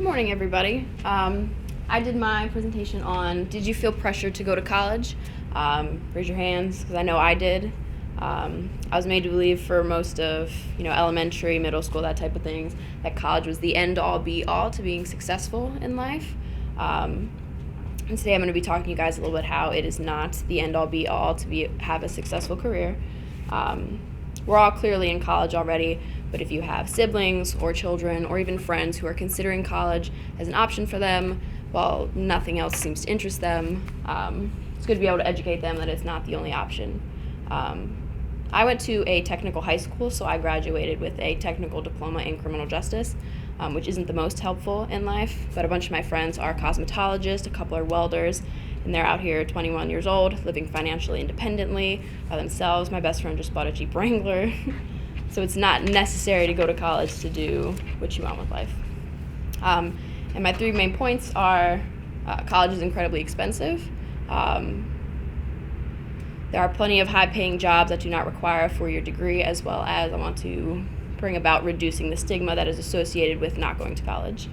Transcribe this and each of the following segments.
Good morning, everybody. I did my presentation on did you feel pressured to go to college? Raise your hands, because I know I did. I was made to believe for most of elementary, middle school, that type of things, that college was the end-all, be-all to being successful in life. And today I'm going to be talking to you guys a little bit how it is not the end-all, be-all to have a successful career. We're all clearly in college already, but if you have siblings or children or even friends who are considering college as an option for them, while nothing else seems to interest them, it's good to be able to educate them that it's not the only option. I went to a technical high school, so I graduated with a technical diploma in criminal justice, which isn't the most helpful in life, but a bunch of my friends are cosmetologists, a couple are welders, and they're out here 21 years old, living financially independently by themselves. My best friend just bought a Jeep Wrangler. So it's not necessary to go to college to do what you want with life. And my three main points are college is incredibly expensive. There are plenty of high-paying jobs that do not require a four-year degree, as well as I want to bring about reducing the stigma that is associated with not going to college.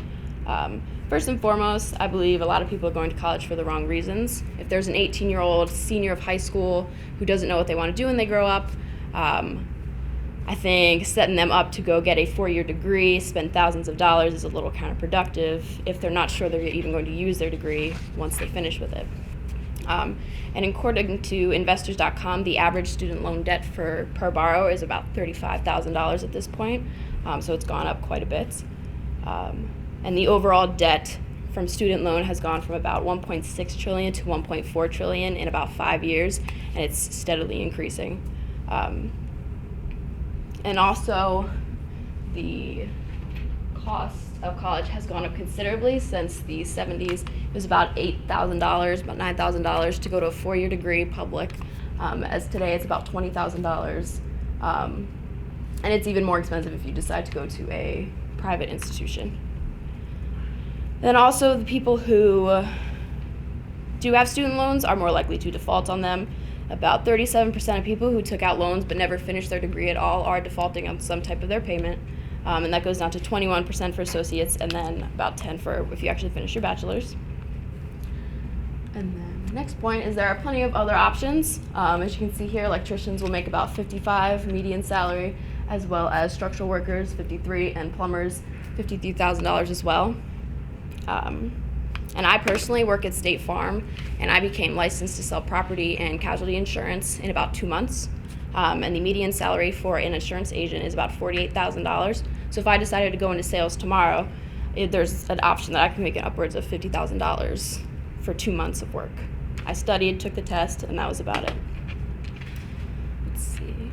First and foremost, I believe a lot of people are going to college for the wrong reasons. If there's an 18-year-old senior of high school who doesn't know what they want to do when they grow up, I think setting them up to go get a four-year degree, spend thousands of dollars is a little counterproductive if they're not sure they're even going to use their degree once they finish with it. And according to investors.com, the average student loan debt per borrower is about $35,000 at this point, so it's gone up quite a bit. And the overall debt from student loan has gone from about $1.6 trillion to $1.4 trillion in about 5 years, and it's steadily increasing. And also, the cost of college has gone up considerably since the 70s. It was about $8,000, about $9,000 to go to a four-year degree public, as today it's about $20,000. And it's even more expensive if you decide to go to a private institution. Then also, the people who do have student loans are more likely to default on them. About 37% of people who took out loans but never finished their degree at all are defaulting on some type of their payment. And that goes down to 21% for associates, and then about 10% for if you actually finish your bachelor's. And then the next point is there are plenty of other options. As you can see here, electricians will make about $55,000 median salary, as well as structural workers, $53,000, and plumbers, $53,000 as well. And I personally work at State Farm, and I became licensed to sell property and casualty insurance in about 2 months. And the median salary for an insurance agent is about $48,000. So if I decided to go into sales tomorrow, there's an option that I can make it upwards of $50,000 for 2 months of work. I studied, took the test, and that was about it. Let's see.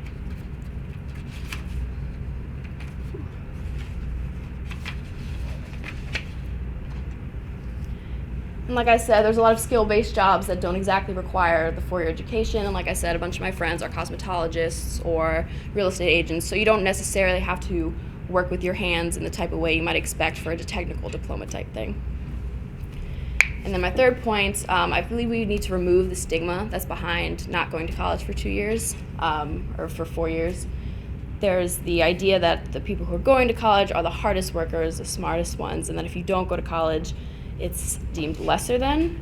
And like I said, there's a lot of skill-based jobs that don't exactly require the four-year education. And like I said, a bunch of my friends are cosmetologists or real estate agents, so you don't necessarily have to work with your hands in the type of way you might expect for a technical diploma type thing. And then my third point, I believe we need to remove the stigma that's behind not going to college for 2 years or for 4 years. There's the idea that the people who are going to college are the hardest workers, the smartest ones, and that if you don't go to college, it's deemed lesser than.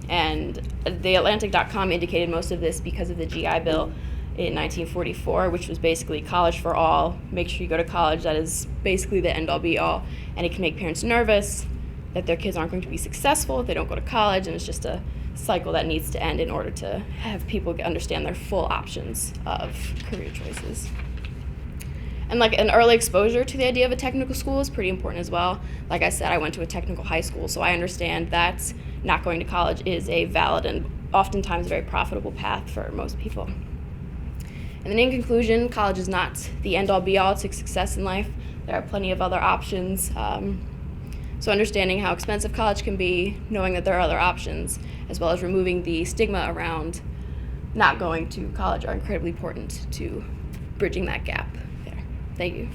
And theatlantic.com indicated most of this because of the GI Bill in 1944, which was basically college for all. Make sure you go to college. That is basically the end-all, be-all. And it can make parents nervous that their kids aren't going to be successful if they don't go to college, and it's just a cycle that needs to end in order to have people understand their full options of career choices. And like an early exposure to the idea of a technical school is pretty important as well. Like I said, I went to a technical high school, so I understand that not going to college is a valid and oftentimes very profitable path for most people. And then in conclusion, college is not the end-all be-all to success in life. There are plenty of other options. So understanding how expensive college can be, knowing that there are other options, as well as removing the stigma around not going to college are incredibly important to bridging that gap there. Thank you.